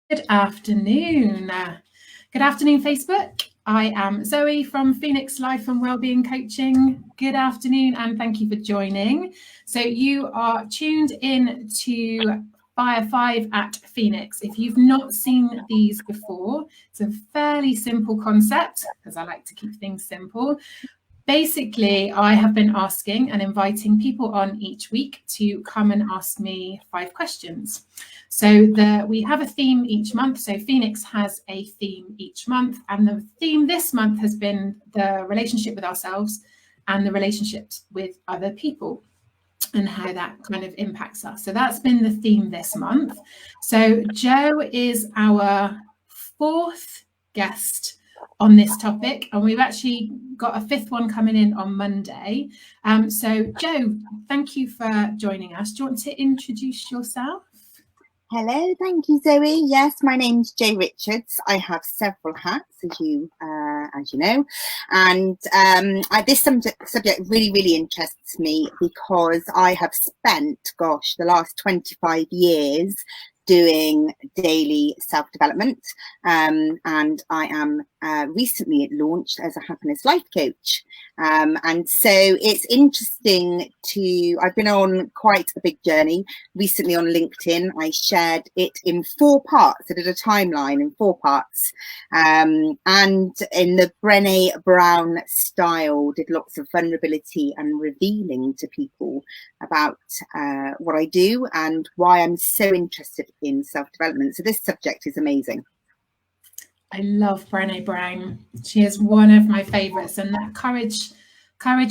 Good afternoon. Good afternoon, Facebook. I am Zoe from Phoenix Life and Wellbeing Coaching. Good afternoon and thank you for joining. So you are tuned in to Fire 5 at Phoenix. If you've not seen these before, it's a fairly simple concept because I like to keep things simple. Basically, I have been asking and inviting people on each week to come and ask me 5 questions. So we have a theme each month. So Phoenix has a theme each month. And the theme this month has been the relationship with ourselves and the relationships with other people and how that kind of impacts us. So that's been the theme this month. So Jo is our 4th guest on this topic, and we've actually got a 5th one coming in on Monday. So Jo, thank you for joining us. Do you want to introduce yourself? Hello, thank you, Zoe. Yes, my name's Jo Richards. I have several hats, as you know, and this subject really interests me because I have spent, the last 25 years doing daily self-development, and I am recently launched as a happiness life coach, and so it's interesting I've been on quite a big journey. Recently on LinkedIn, I shared it in 4 parts. I did a timeline in 4 parts, and in the Brené Brown style, did lots of vulnerability and revealing to people about what I do and why I'm so interested in self-development. So this subject is amazing. I love Brené Brown. She is one of my favorites, and that courage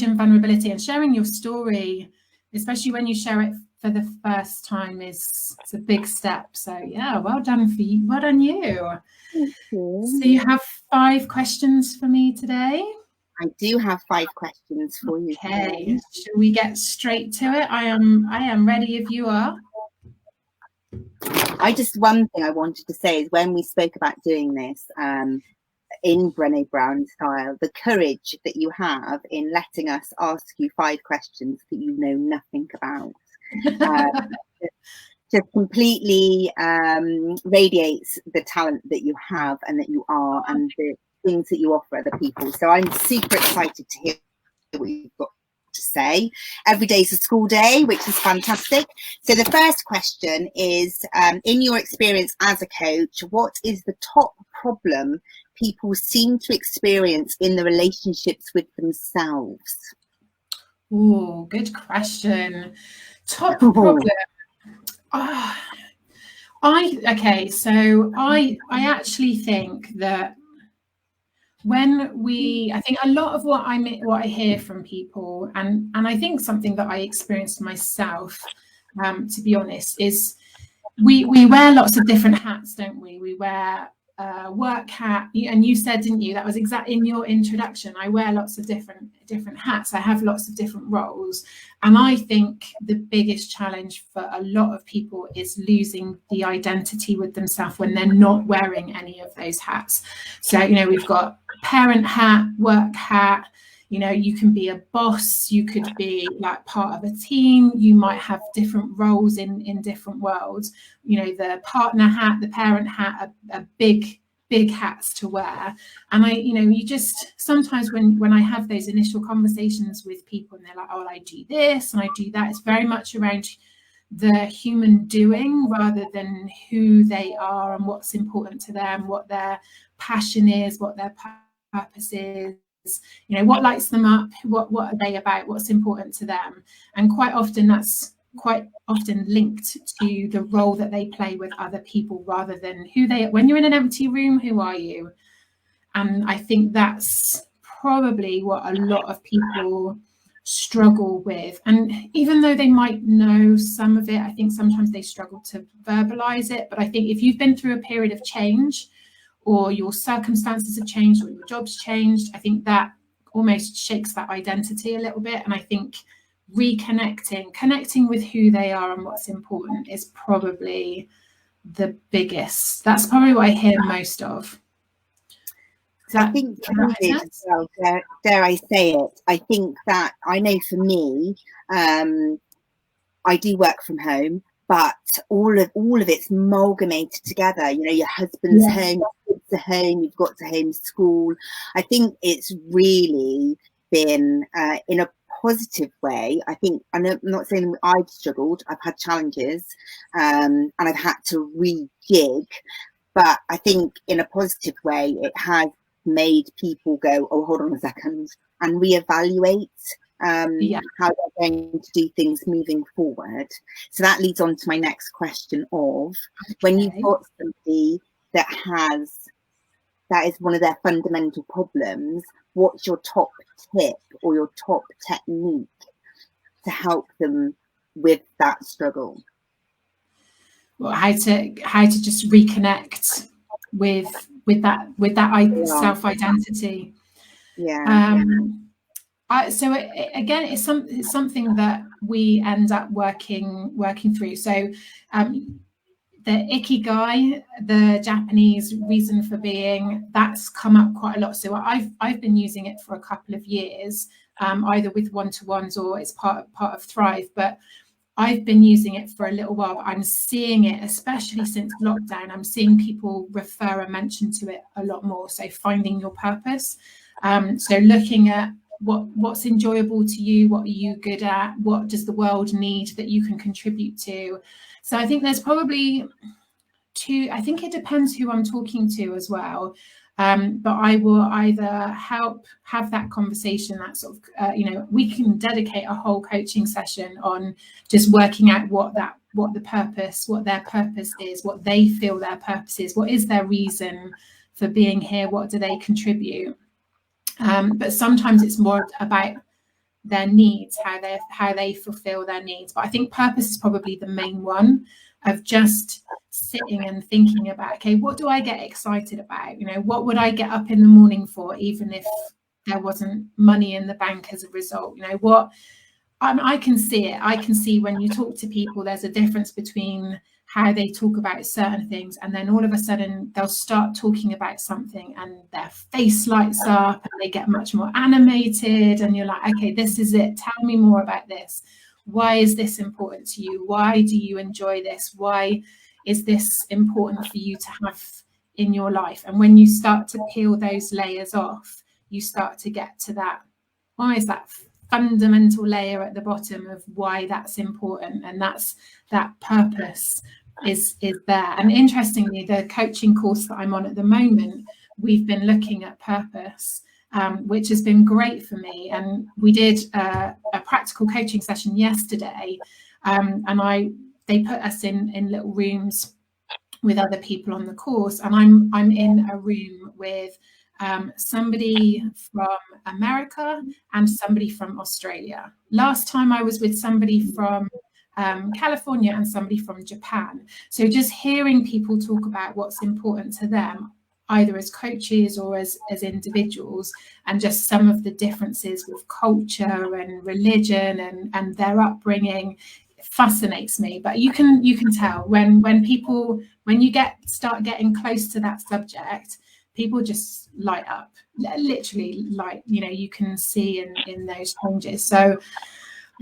and vulnerability and sharing your story, especially when you share it for the first time, it's a big step. So yeah, well done for you. Well done you. Thank you. So you have 5 questions for me today? I do have 5 questions for you. Okay, should we get straight to it? I am ready if you are. One thing I wanted to say is when we spoke about doing this in Brené Brown style, the courage that you have in letting us ask you 5 questions that you know nothing about just completely radiates the talent that you have and that you are and the things that you offer other people. So I'm super excited to hear what you've got to say. Every day is a school day, which is fantastic. So the first question is, in your experience as a coach, what is the top problem people seem to experience in the relationships with themselves? Oh, good question. Top problem. I actually think that I think a lot of what I hear from people, and I think something that I experienced myself, to be honest, is we wear lots of different hats, don't we? We wear a work hat, and you said, didn't you, that was exactly in your introduction, I wear lots of different hats. I have lots of different roles, and I think the biggest challenge for a lot of people is losing the identity with themselves when they're not wearing any of those hats. So we've got parent hat, work hat, you can be a boss, you could be like part of a team, you might have different roles in different worlds. The partner hat, the parent hat are big hats to wear. And you just sometimes when I have those initial conversations with people and they're like, oh, I do this and I do that, it's very much around the human doing rather than who they are and what's important to them, what their passion is, what their purpose is. What lights them up, what are they about, what's important to them. And quite often that's linked to the role that they play with other people rather than when you're in an empty room, who are you? And I think that's probably what a lot of people struggle with. And even though they might know some of it, I think sometimes they struggle to verbalize it. But I think if you've been through a period of change, or your circumstances have changed, or your job's changed, I think that almost shakes that identity a little bit. And I think connecting with who they are and what's important is probably the biggest. That's probably what I hear most of. I think, well, dare I say it, I think that I know for me, I do work from home. but all of it's amalgamated together. You know, your husband's home, your kids are home, you've got to homeschool. I think it's really been in a positive way. I think, I'm not saying I've struggled, I've had challenges, and I've had to rejig, but I think in a positive way it has made people go, oh, hold on a second, and reevaluate how they're going to do things moving forward. So that leads on to my next question of, when you've got somebody that is one of their fundamental problems, what's your top tip or your top technique to help them with that struggle? Well, how to just reconnect with that self-identity. So again, it's something that we end up working through. So the ikigai, the Japanese reason for being, that's come up quite a lot. So I've been using it for a couple of years, either with one-to-ones or it's part of Thrive. But I've been using it for a little while. But I'm seeing it, especially since lockdown, I'm seeing people refer and mention to it a lot more. So finding your purpose. So looking at what's enjoyable to you, what are you good at, what does the world need that you can contribute to. So I think there's probably I think it depends who I'm talking to as well. But I will either help have that conversation, that sort of, we can dedicate a whole coaching session on just working out what their purpose is, what they feel their purpose is, what is their reason for being here, what do they contribute. But sometimes it's more about their needs, how they fulfill their needs. But I think purpose is probably the main one, of just sitting and thinking about, okay, what do I get excited about? What would I get up in the morning for, even if there wasn't money in the bank as a result? I can see it. I can see when you talk to people, there's a difference between how they talk about certain things, and then all of a sudden they'll start talking about something and their face lights up and they get much more animated, and you're like, okay, this is it. Tell me more about this. Why is this important to you? Why do you enjoy this? Why is this important for you to have in your life? And when you start to peel those layers off, you start to get to that, why is that fundamental layer at the bottom of why that's important, and that's that purpose is there. And interestingly, the coaching course that I'm on at the moment, we've been looking at purpose, which has been great for me. And we did a practical coaching session yesterday, and they put us in little rooms with other people on the course, and I'm in a room with somebody from America and somebody from Australia. Last time I was with somebody from California and somebody from Japan. So just hearing people talk about what's important to them, either as coaches or as individuals, and just some of the differences with culture and religion and their upbringing, fascinates me. But you can tell when you start getting close to that subject, people just light up, literally light, you can see in those changes. So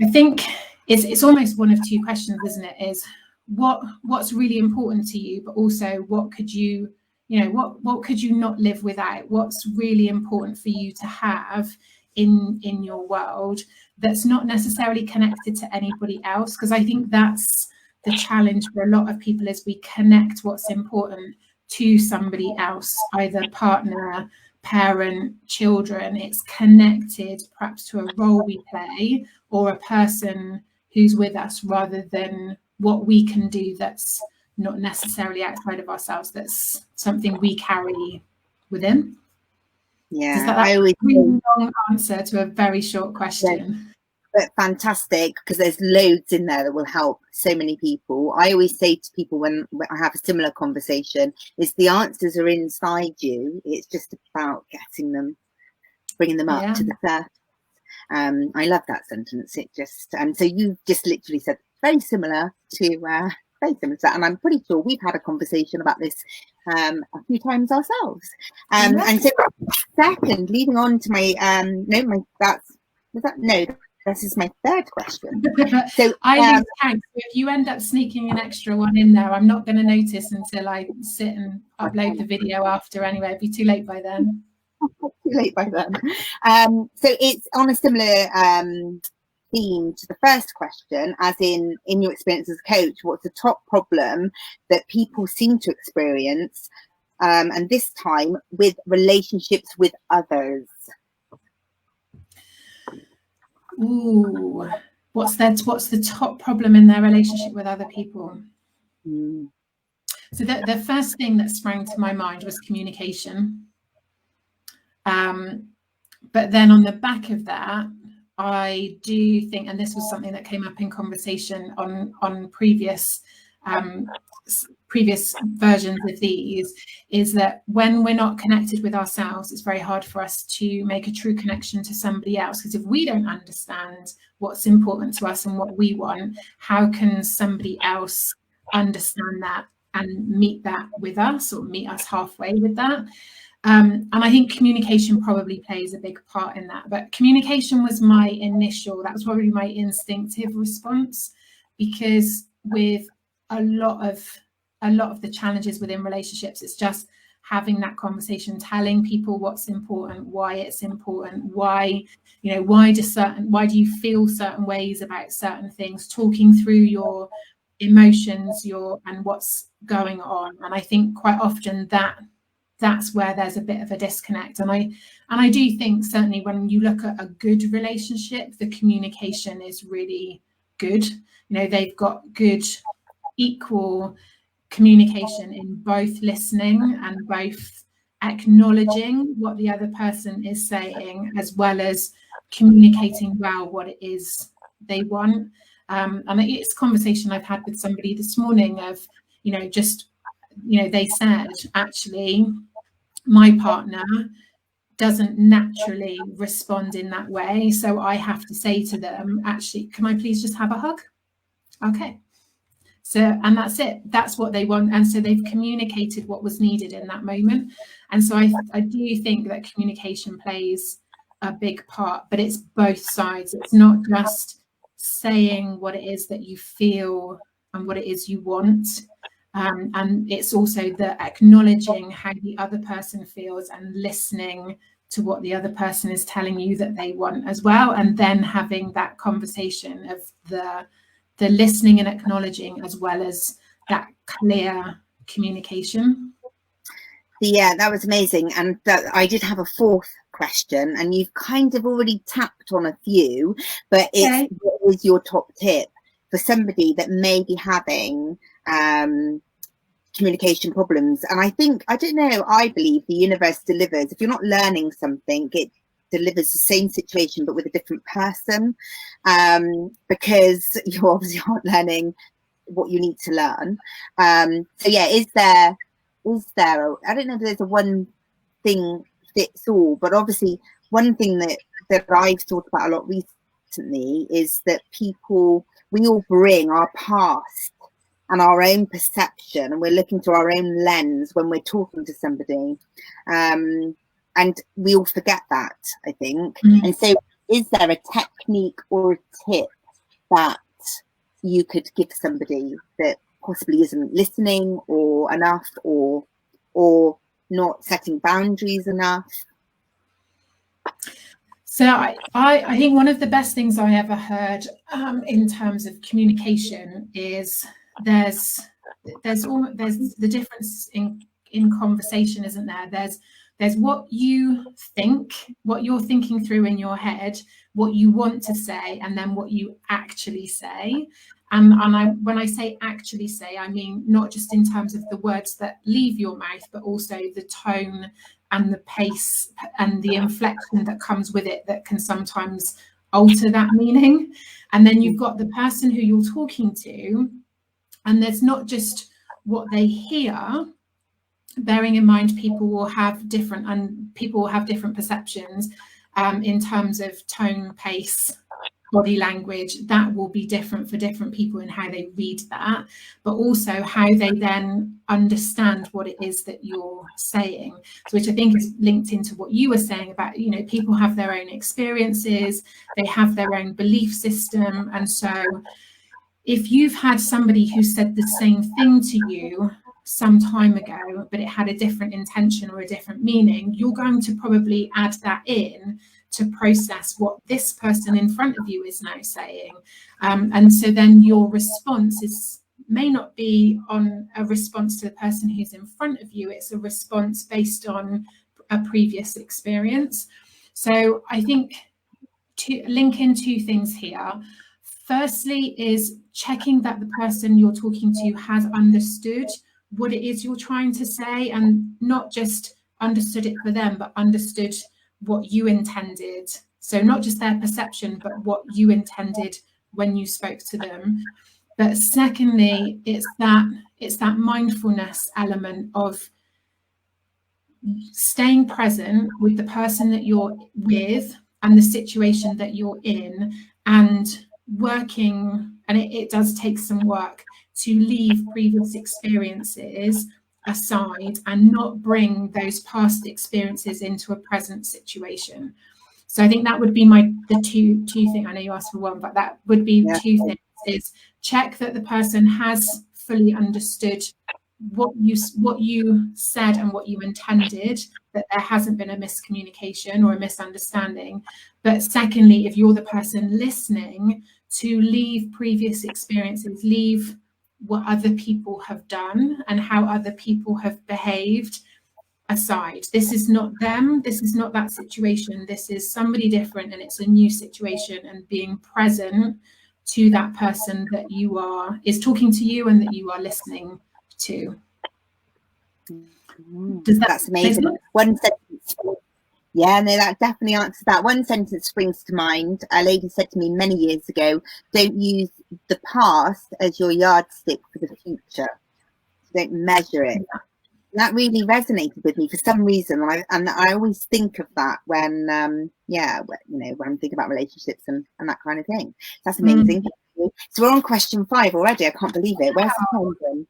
I think it's almost one of two questions, isn't it? Is what's really important to you, but also what could you not live without? What's really important for you to have in your world that's not necessarily connected to anybody else? Because I think that's the challenge for a lot of people, is we connect what's important to somebody else, either partner, parent, children. It's connected perhaps to a role we play or a person who's with us, rather than what we can do that's not necessarily outside of ourselves, that's something we carry within. Yeah, that's a really long answer to a very short question. But fantastic, because there's loads in there that will help so many people. I always say to people when I have a similar conversation, is the answers are inside you. It's just about bringing them up to the surface. I love that sentence. It just, so you just literally said very similar to that, and I'm pretty sure we've had a conversation about this a few times ourselves. And so, second, leading on to my this is my third question. So I lose count. So if you end up sneaking an extra one in there, I'm not going to notice until I sit and upload the video after anyway. It'd be too late by then. Too late by then. So it's on a similar theme to the first question, as in your experience as a coach, what's the top problem that people seem to experience, and this time with relationships with others? Ooh, what's the top problem in their relationship with other people? So the first thing that sprang to my mind was communication. But then on the back of that, I do think, and this was something that came up in conversation on previous versions of these, is that when we're not connected with ourselves, it's very hard for us to make a true connection to somebody else, because if we don't understand what's important to us and what we want, how can somebody else understand that and meet that with us, or meet us halfway with that? And I think communication probably plays a big part in that. But communication was that was probably my instinctive response, because with a lot of the challenges within relationships, it's just having that conversation, telling people what's important, why it's important, why do you feel certain ways about certain things, talking through your emotions, and what's going on. And I think quite often that's where there's a bit of a disconnect. And I do think certainly when you look at a good relationship, the communication is really good. They've got good equal communication in both listening and both acknowledging what the other person is saying, as well as communicating well what it is they want. And it's a conversation I've had with somebody this morning of, they said, actually, my partner doesn't naturally respond in that way. So I have to say to them, actually, can I please just have a hug? Okay. So, and that's it. That's what they want. And so they've communicated what was needed in that moment. And so I do think that communication plays a big part, but it's both sides. It's not just saying what it is that you feel and what it is you want. And it's also the acknowledging how the other person feels and listening to what the other person is telling you that they want as well. And then having that conversation of the listening and acknowledging, as well as that clear communication. Yeah, that was amazing. And I did have a fourth question, and you've kind of already tapped on a few, but it's what is your top tip for somebody that may be having communication problems? And I believe the universe delivers. If you're not learning something, it delivers the same situation but with a different person, because you obviously aren't learning what you need to learn. So yeah, is there I don't know if there's a one thing fits all, but obviously one thing that I've thought about a lot recently is that we all bring our past and our own perception, and we're looking through our own lens when we're talking to somebody, and we all forget that, I think. And so is there a technique or a tip that you could give somebody that possibly isn't listening or enough, or not setting boundaries enough? So I think one of the best things I ever heard in terms of communication is there's the difference in conversation, isn't there? There's what you think, what you're thinking through in your head, what you want to say, and then what you actually say. And when I say actually say, I mean not just in terms of the words that leave your mouth, but also the tone and the pace and the inflection that comes with it that can sometimes alter that meaning. And then you've got the person who you're talking to, and there's not just what they hear. Bearing in mind, people will have different perceptions in terms of tone, pace, body language, that will be different for different people in how they read that, but also how they then understand what it is that you're saying. So, which I think is linked into what you were saying about, you know, people have their own experiences, they have their own belief system. And so if you've had somebody who said the same thing to you some time ago, but it had a different intention or a different meaning, you're going to probably add that in to process what this person in front of you is now saying. And so then your response may not be on a response to the person who's in front of you, it's a response based on a previous experience. So I think to link in two things here. Firstly is checking that the person you're talking to has understood what it is you're trying to say, and not just understood it for them, but understood what you intended. So not just their perception, but what you intended when you spoke to them. But secondly, it's that mindfulness element of staying present with the person that you're with and the situation that you're in, and working, and it does take some work to leave previous experiences aside and not bring those past experiences into a present situation. So I think that would be the two things. I know you asked for one, but that would be two things: is check that the person has fully understood what you said and what you intended, that there hasn't been a miscommunication or a misunderstanding. But secondly, if you're the person listening, to leave previous experiences, leave what other people have done and how other people have behaved aside. This is not them, this is not that situation, this is somebody different, and it's a new situation, and being present to that person that is talking to you and that you are listening to. That's amazing. One sentence. Yeah, no, that definitely answers that. One sentence springs to mind. A lady said to me many years ago, don't use the past as your yardstick for the future. Don't measure it. That really resonated with me for some reason. And I always think of that when, when I'm thinking about relationships and that kind of thing. That's amazing. So we're on question 5 already. I can't believe it. Where's the time going?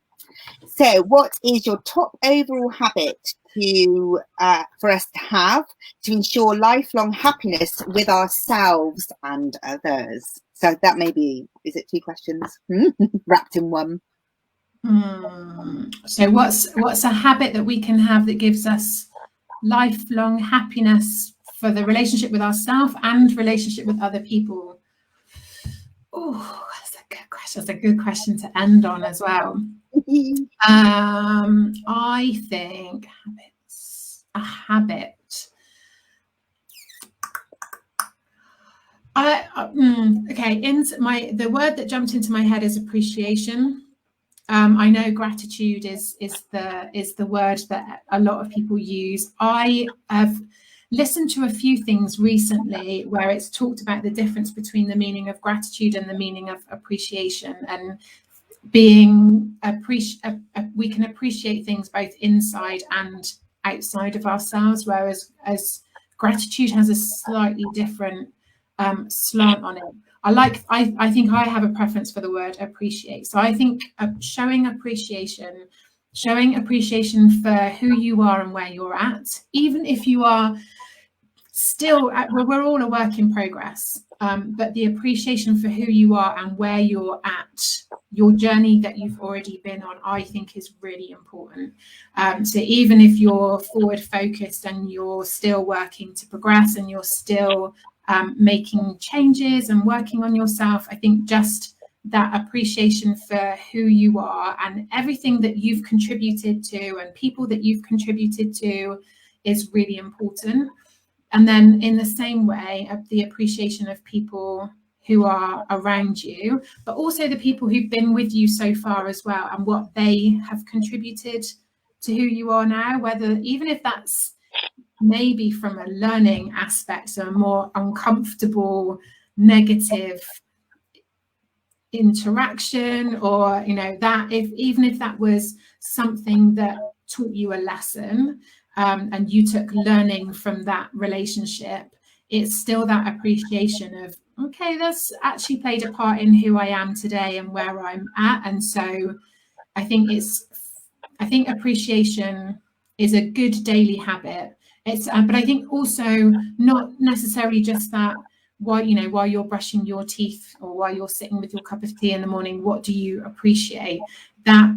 So what is your top overall habit for us to have to ensure lifelong happiness with ourselves and others? So that maybe, is it 2 questions wrapped in one? So what's a habit that we can have that gives us lifelong happiness for the relationship with ourselves and relationship with other people? Oh, that's a good question. That's a good question to end on as well. I think a habit. Okay. The word that jumped into my head is appreciation. I know gratitude is the word that a lot of people use. I have listened to a few things recently where it's talked about the difference between the meaning of gratitude and the meaning of appreciation, and being we can appreciate things both inside and outside of ourselves, whereas gratitude has a slightly different slant on it. I think I have a preference for the word appreciate. So I think showing appreciation for who you are and where you're at, even if you are still we're all a work in progress, but the appreciation for who you are and where you're at, your journey that you've already been on, I think is really important. So even if you're forward focused and you're still working to progress and you're still making changes and working on yourself, I think just that appreciation for who you are and everything that you've contributed to and people that you've contributed to is really important. And then in the same way, the appreciation of people who are around you, but also the people who've been with you so far as well, and what they have contributed to who you are now, whether even if that's maybe from a learning aspect, so a more uncomfortable, negative interaction, or that even if that was something that taught you a lesson, and you took learning from that relationship, it's still that appreciation of okay, that's actually played a part in who I am today and where I'm at. And so I think appreciation is a good daily habit. It's, but I think also not necessarily just that while you're brushing your teeth or while you're sitting with your cup of tea in the morning, what do you appreciate? That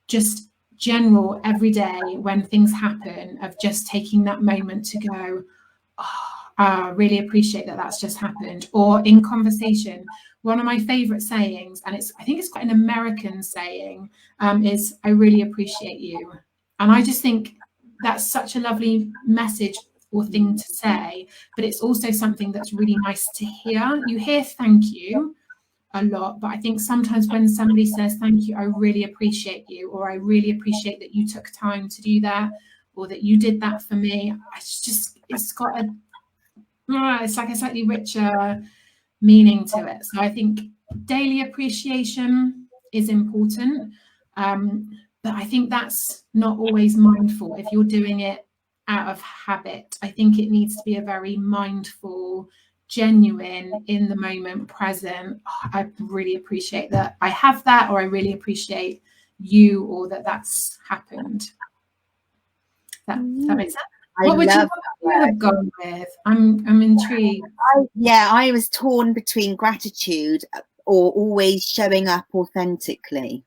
just general every day when things happen of just taking that moment to go, oh, I really appreciate that that's just happened. Or in conversation, one of my favorite sayings, and I think it's quite an American saying, is I really appreciate you. And I just think that's such a lovely message or thing to say, but it's also something that's really nice to hear. You hear thank you a lot, but I think sometimes when somebody says thank you, I really appreciate you, or I really appreciate that you took time to do that, or that you did that for me, it's got it's like a slightly richer meaning to it. So I think daily appreciation is important, but I think that's not always mindful. If you're doing it out of habit, I think it needs to be a very mindful, genuine, in the moment, present. Oh, I really appreciate that I have that, or I really appreciate you, or that's happened. That makes sense. What would you have gone with? I'm intrigued. I was torn between gratitude or always showing up authentically.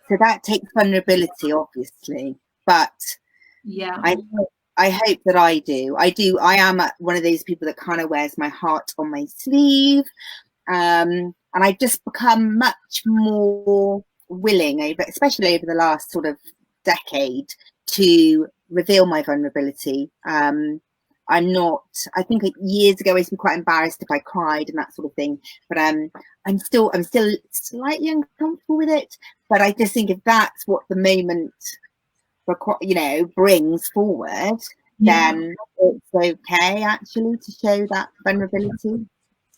So that takes vulnerability, obviously, but yeah, I hope that I do. I am one of those people that kind of wears my heart on my sleeve, and I've just become much more willing, especially over the last sort of decade, to reveal my vulnerability. I think years ago I used to be quite embarrassed if I cried and that sort of thing, but I'm still slightly uncomfortable with it. But I just think if that's what the moment, brings forward, then it's okay actually to show that vulnerability.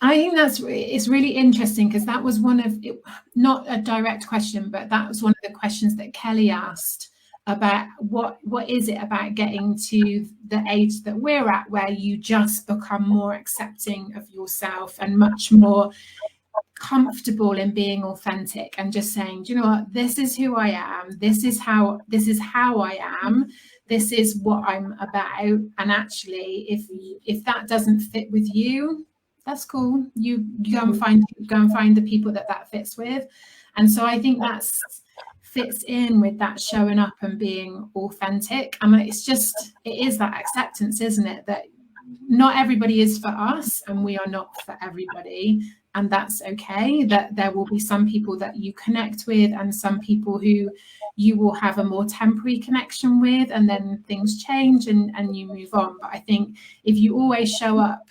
I think it's really interesting, because that was not a direct question, but that was one of the questions that Kelly asked about what is it about getting to the age that we're at, where you just become more accepting of yourself and much more comfortable in being authentic and just saying, do you know what, this is who I am, this is how I am, this is what I'm about. And actually, if that doesn't fit with you, that's cool. You go and find the people that fits with. And so I think that fits in with that showing up and being authentic. And it is that acceptance, isn't it, that not everybody is for us and we are not for everybody, and that's okay. That there will be some people that you connect with and some people who you will have a more temporary connection with, and then things change and you move on. But I think if you always show up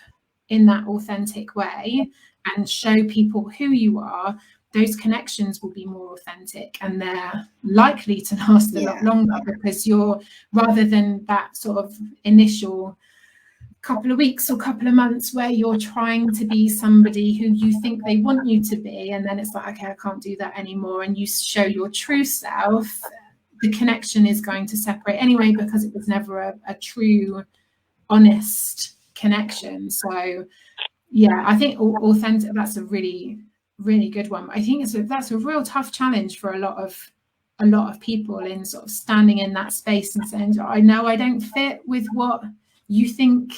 in that authentic way and show people who you are, those connections will be more authentic and they're likely to last a lot longer, because you're, rather than that sort of initial couple of weeks or couple of months where you're trying to be somebody who you think they want you to be, and then it's like, okay, I can't do that anymore, and you show your true self, the connection is going to separate anyway, because it was never a true, honest connection. So yeah, I think authentic, that's a really, really good one. I think that's a real tough challenge for a lot of people, in sort of standing in that space and saying, I know I don't fit with what you think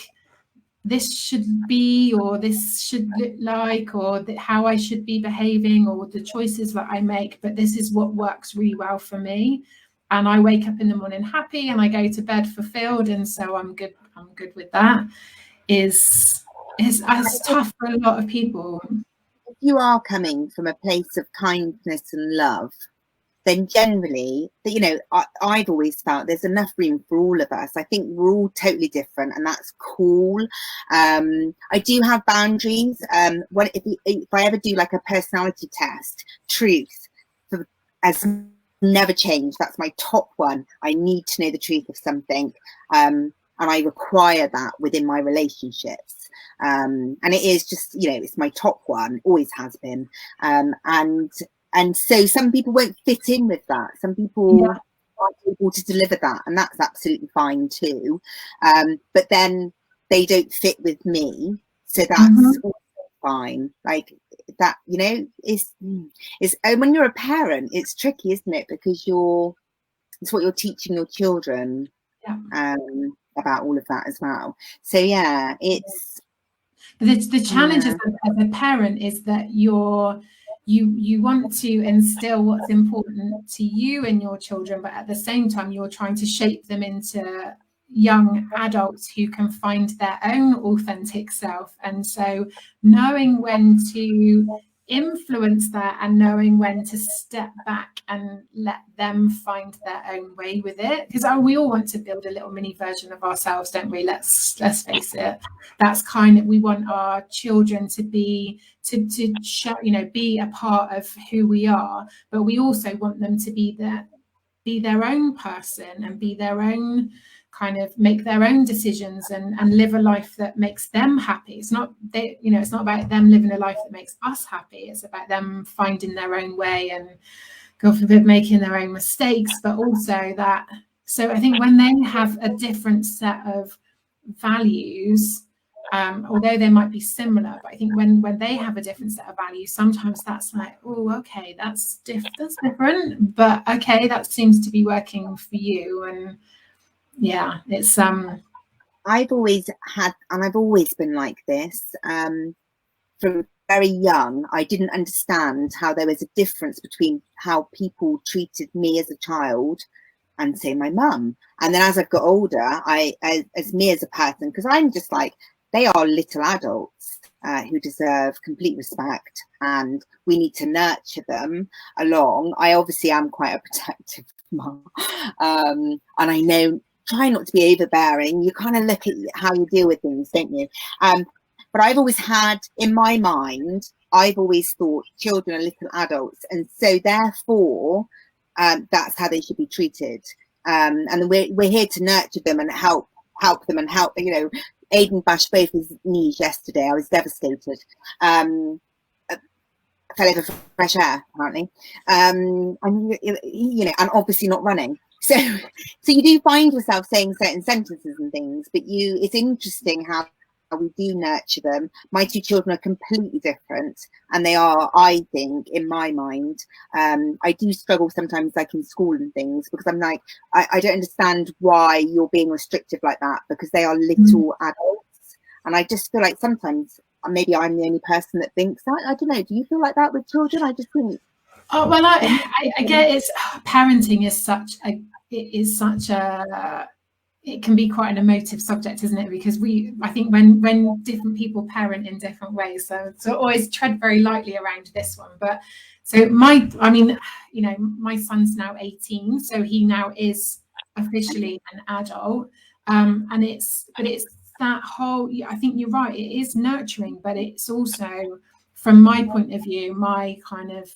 this should be, or this should look like, or how I should be behaving, or the choices that I make, but this is what works really well for me, and I wake up in the morning happy and I go to bed fulfilled, and so I'm good with that. It's tough for a lot of people. If you are coming from a place of kindness and love, then generally, I've always felt there's enough room for all of us. I think we're all totally different, and that's cool. I do have boundaries. If I ever do like a personality test, truth has never changed. That's my top one. I need to know the truth of something, and I require that within my relationships. And it is just, it's my top one, always has been. And so some people won't fit in with that. Some people aren't able to deliver that, and that's absolutely fine too. But then they don't fit with me, so that's also fine. Like that, you know, is when you're a parent, it's tricky, isn't it? Because it's what you're teaching your children about all of that as well. So yeah, it's the challenge as a parent is that you want to instill what's important to you and your children, but at the same time you're trying to shape them into young adults who can find their own authentic self. And so knowing when to influence that and knowing when to step back and let them find their own way with it, because we all want to build a little mini version of ourselves, don't we? Let's face it. That's kind of, we want our children to be to show, you know, be a part of who we are, but we also want them to be their own person and be their own, kind of make their own decisions and live a life that makes them happy. It's not it's not about them living a life that makes us happy. It's about them finding their own way and, God forbid, making their own mistakes, but also that. So I think when they have a different set of values, although they might be similar, but I think when they have a different set of values, sometimes that's like, oh, okay, that's different, but okay, that seems to be working for you. And yeah, it's I've always had, and I've always been like this. From very young, I didn't understand how there was a difference between how people treated me as a child and say my mum. And then as I've got older, as me as a person, because I'm just like, they are little adults who deserve complete respect, and we need to nurture them along. I obviously am quite a protective mum, and I know, try not to be overbearing. You kind of look at how you deal with things, don't you? But I've always had, in my mind, I've always thought children are little adults, and so therefore that's how they should be treated. And we're here to nurture them and help them and help. You know, Aiden bashed both his knees yesterday. I was devastated. Fell over fresh air, apparently, and you know, and obviously not running. So you do find yourself saying certain sentences and things, but it's interesting how we do nurture them. My two children are completely different, and they are, I think, in my mind, I do struggle sometimes, like in school and things, because I'm like, I don't understand why you're being restrictive like that, because they are little adults. And I just feel like sometimes maybe I'm the only person that thinks that. I don't know, do you feel like that with children? I just think, oh well, I get it's parenting is such a it can be quite an emotive subject, isn't it? Because I think when different people parent in different ways, so always tread very lightly around this one. But so my son's now 18, so he now is officially an adult, and it's that whole, I think you're right, it is nurturing, but it's also, from my point of view, my kind of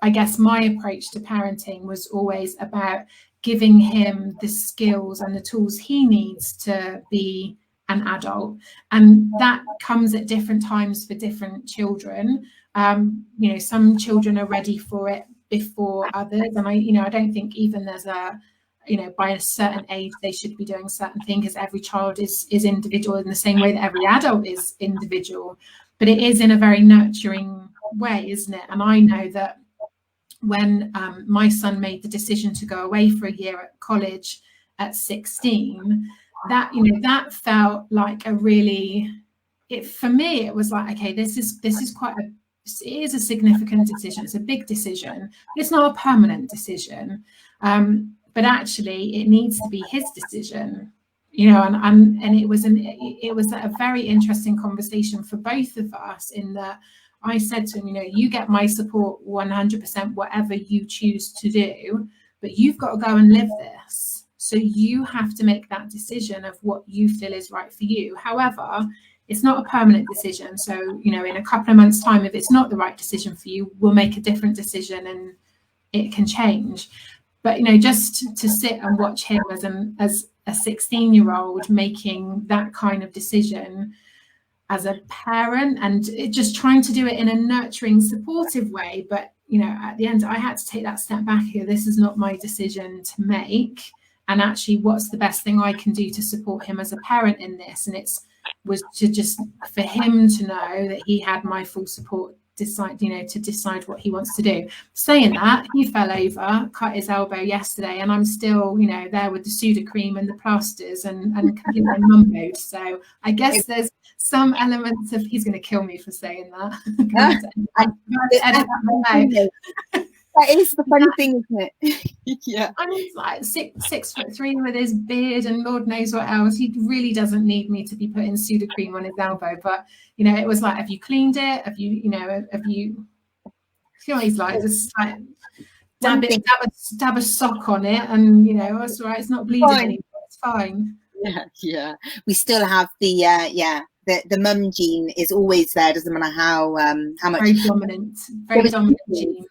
I guess my approach to parenting was always about giving him the skills and the tools he needs to be an adult. And that comes at different times for different children. You know, some children are ready for it before others. And I don't think even there's by a certain age, they should be doing certain things, because every child is individual in the same way that every adult is individual. But it is in a very nurturing way, isn't it? And I know that when my son made the decision to go away for a year at college at 16, that felt like a really, for me, it was like, okay, this is it is a significant decision. It's a big decision. It's not a permanent decision, but actually it needs to be his decision, and it was a very interesting conversation for both of us, in that I said to him, you get my support 100%, whatever you choose to do, but you've got to go and live this. So you have to make that decision of what you feel is right for you. However, it's not a permanent decision. So, in a couple of months' time, if it's not the right decision for you, we'll make a different decision and it can change. But, just to sit and watch him as a 16-year-old making that kind of decision as a parent, and just trying to do it in a nurturing, supportive way. But, at the end, I had to take that step back here. This is not my decision to make. And actually, what's the best thing I can do to support him as a parent in this? And it's was to just for him to know that he had my full support, to decide what he wants to do. Saying that, he fell over, cut his elbow yesterday, and I'm still, there with the Sudocrem and the plasters and completely mum mode. So I guess there's some elements of, he's going to kill me for saying that. That is the funny thing, isn't it? Yeah. I mean, he's like 6'3" with his beard and Lord knows what else. He really doesn't need me to be putting Sudocrem on his elbow. But, it was like, have you cleaned it? Have you, he's like, just like, dab a sock on it and, it's all right. It's not bleeding anymore. It's fine. Yeah. We still have the mum gene is always there. Doesn't matter how much. Very dominant gene.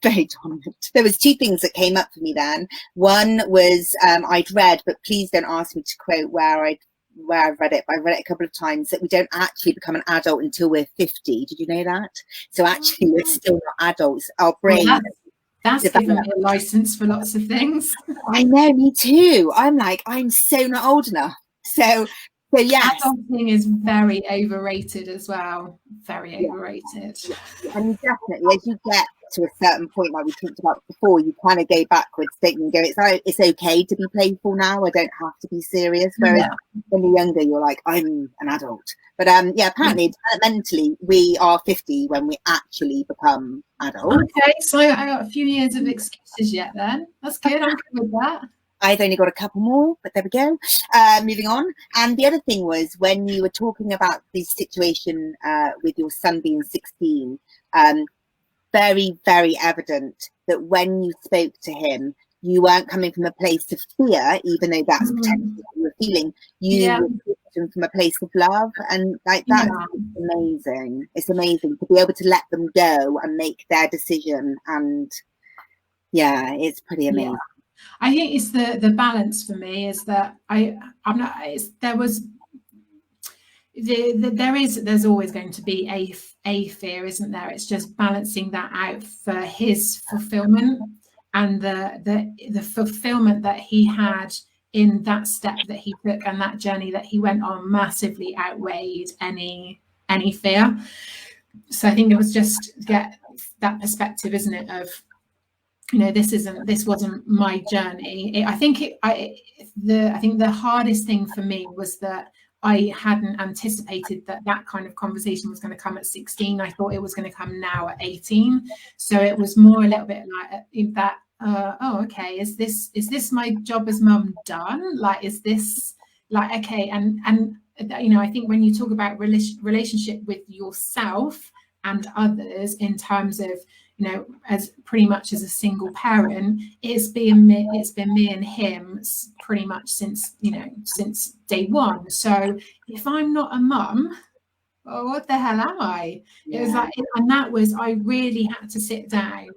Very dominant. There was two things that came up for me then. One was I'd read, but please don't ask me to quote where I've read it, but I read it a couple of times, that we don't actually become an adult until we're 50. Did you know that? So actually we're still not adults. Our brain. Well, that's given me a license for lots of things. I know, me too. I'm like, I'm so not old enough. So yes. Adulting is very overrated as well. Very overrated. And definitely, as you get to a certain point, like we talked about before, you kind of go backwards, don't you? And go, it's okay to be playful now. I don't have to be serious. Whereas when you're younger, you're like, I'm an adult. But apparently, developmentally, we are 50 when we actually become adults. Okay, so I got a few years of excuses yet. Then that's good. I'm good with that. I've only got a couple more, but there we go. Moving on. And the other thing was, when you were talking about the situation with your son being 16, very, very evident that when you spoke to him, you weren't coming from a place of fear, even though that's potentially what you were feeling. You were speaking from a place of love, and like that's amazing. It's amazing to be able to let them go and make their decision, and it's pretty amazing. Yeah. I think it's the balance for me is that there's always going to be a fear, isn't there? It's just balancing that out for his fulfillment, and the fulfillment that he had in that step that he took and that journey that he went on massively outweighed any fear. So I think it was just get that perspective, isn't it, of this wasn't my journey. I think the hardest thing for me was that I hadn't anticipated that kind of conversation was going to come at 16. I thought it was going to come now at 18. So it was more a little bit like that. Okay, is this my job as mum done? Like, is this like, okay? And I think when you talk about relationship with yourself and others in terms of, as pretty much as a single parent, it's been me and him pretty much since day one. So if I'm not a mum, well, what the hell am I? It was like, and that was, I really had to sit down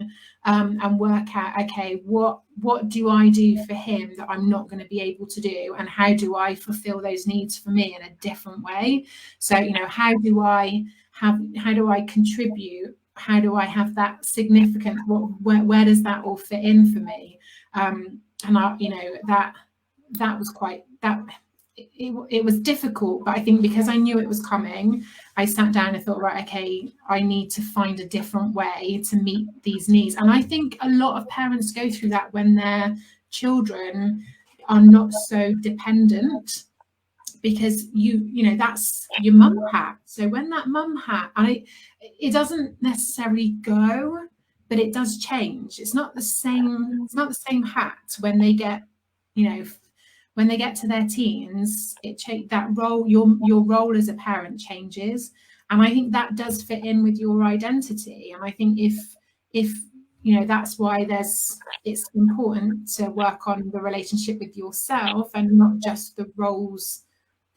and work out, okay, what do I do for him that I'm not going to be able to do, and how do I fulfill those needs for me in a different way? So how do I contribute? How do I have that significant? Where does that all fit in for me? And that was quite that. It was difficult, but I think because I knew it was coming, I sat down and thought, right, okay, I need to find a different way to meet these needs. And I think a lot of parents go through that when their children are not so dependent, because that's your mum hat. So when that mum hat, it doesn't necessarily go, but it does change. It's not the same hat when they get, when they get to their teens. That role, your role as a parent changes, and I think that does fit in with your identity. And I think if that's why it's important to work on the relationship with yourself and not just the roles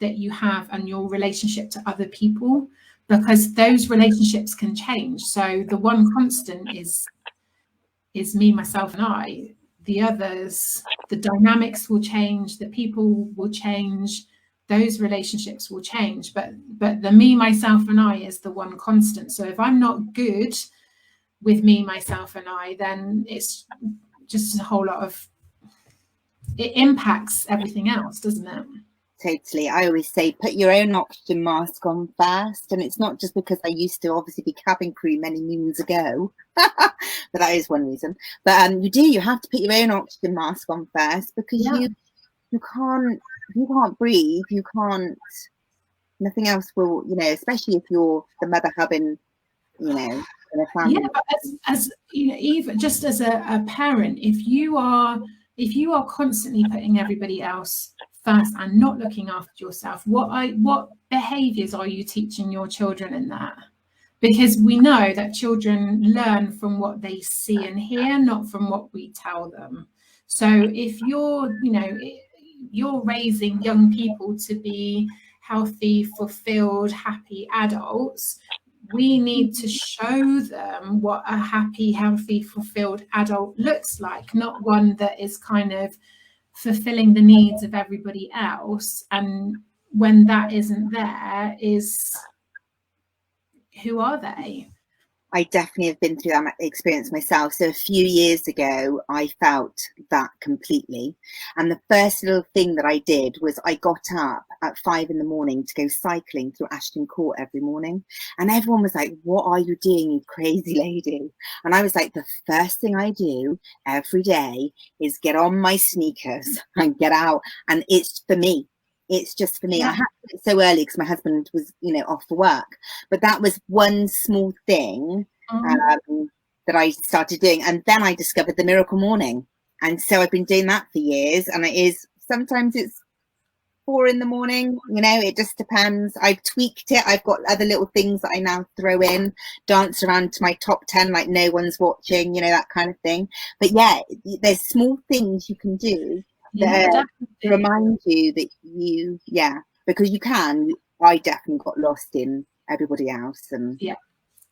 that you have and your relationship to other people, because those relationships can change. So the one constant is me, myself, and I. The others, the dynamics will change, the people will change, those relationships will change, but the me, myself, and I is the one constant. So if I'm not good with me, myself, and I, then it's just a whole lot of, it impacts everything else, doesn't it? totally. I always say put your own oxygen mask on first, and it's not just because I used to obviously be cabin crew many moons ago, but that is one reason. But you have to put your own oxygen mask on first, because you can't breathe, you can't, nothing else will, you know, especially if you're the mother having, you know, in a family. Yeah, but as you know, even just as a parent, if you are constantly putting everybody else first and not looking after yourself, what behaviors are you teaching your children in that? Because we know that children learn from what they see and hear, not from what we tell them. So if you're raising young people to be healthy, fulfilled, happy adults, we need to show them what a happy, healthy, fulfilled adult looks like, not one that is kind of fulfilling the needs of everybody else. And when that isn't there, who are they? I definitely have been through that experience myself. So a few years ago, I felt that completely. And the first little thing that I did was I got up at 5 in the morning to go cycling through Ashton Court every morning. And everyone was like, what are you doing, you crazy lady? And I was like, the first thing I do every day is get on my sneakers and get out. And it's for me. It's just for me. I had to do it so early because my husband was, you know, off for work. But that was one small thing that I started doing. And then I discovered the Miracle Morning. And so I've been doing that for years. And sometimes it's 4 in the morning, you know, it just depends. I've tweaked it. I've got other little things that I now throw in, dance around to my top 10, like no one's watching, you know, that kind of thing. But yeah, there's small things you can do that remind you that because you can. I definitely got lost in everybody else, and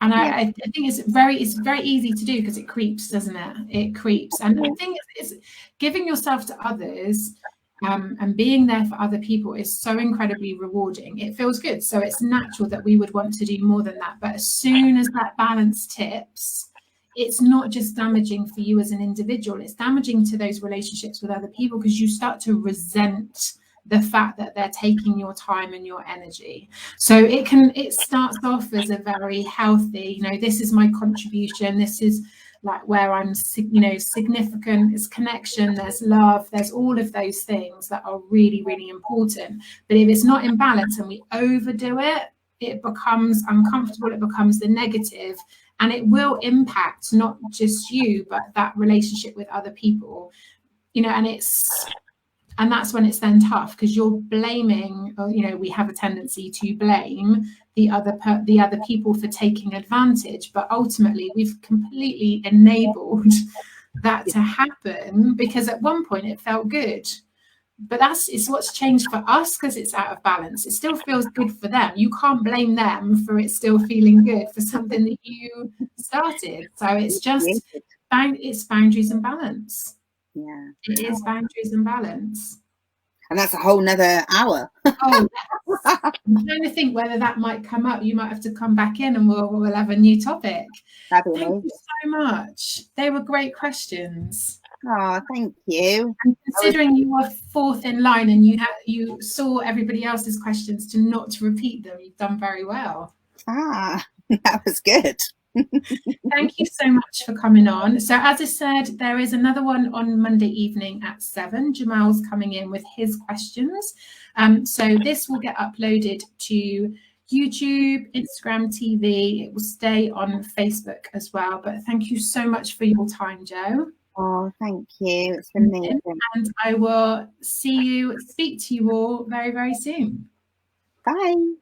I think it's very easy to do because it creeps, doesn't it? It creeps, and I think it's giving yourself to others and being there for other people is so incredibly rewarding. It feels good, so it's natural that we would want to do more than that. But as soon as that balance tips, it's not just damaging for you as an individual, it's damaging to those relationships with other people, because you start to resent the fact that they're taking your time and your energy. So it starts off as a very healthy, you know, this is my contribution, this is like where I'm, you know, significant, it's connection, there's love, there's all of those things that are really, really important. But if it's not in balance and we overdo it, it becomes uncomfortable, it becomes the negative, and it will impact not just you, but that relationship with other people, you know, and that's when it's then tough, because you're blaming, you know, we have a tendency to blame the other people for taking advantage, but ultimately we've completely enabled that to happen because at one point it felt good. But it's what's changed for us, because it's out of balance. It still feels good for them. You can't blame them for it still feeling good for something that you started. So it's just it's boundaries and balance. Yeah, it is boundaries and balance. And that's a whole nother hour. I'm trying to think whether that might come up. You might have to come back in and we'll have a new topic. That'd be Thank amazing. you so much. They were great questions. Oh, thank you. And considering you were fourth in line and you saw everybody else's questions to not repeat them, you've done very well. That was good. Thank you so much for coming on. So as I said, there is another one on Monday evening at 7. Jamal's coming in with his questions. So this will get uploaded to YouTube, Instagram TV. It will stay on Facebook as well. But thank you so much for your time, Jo. Oh, thank you. It's been amazing. And I will speak to you all very, very soon. Bye.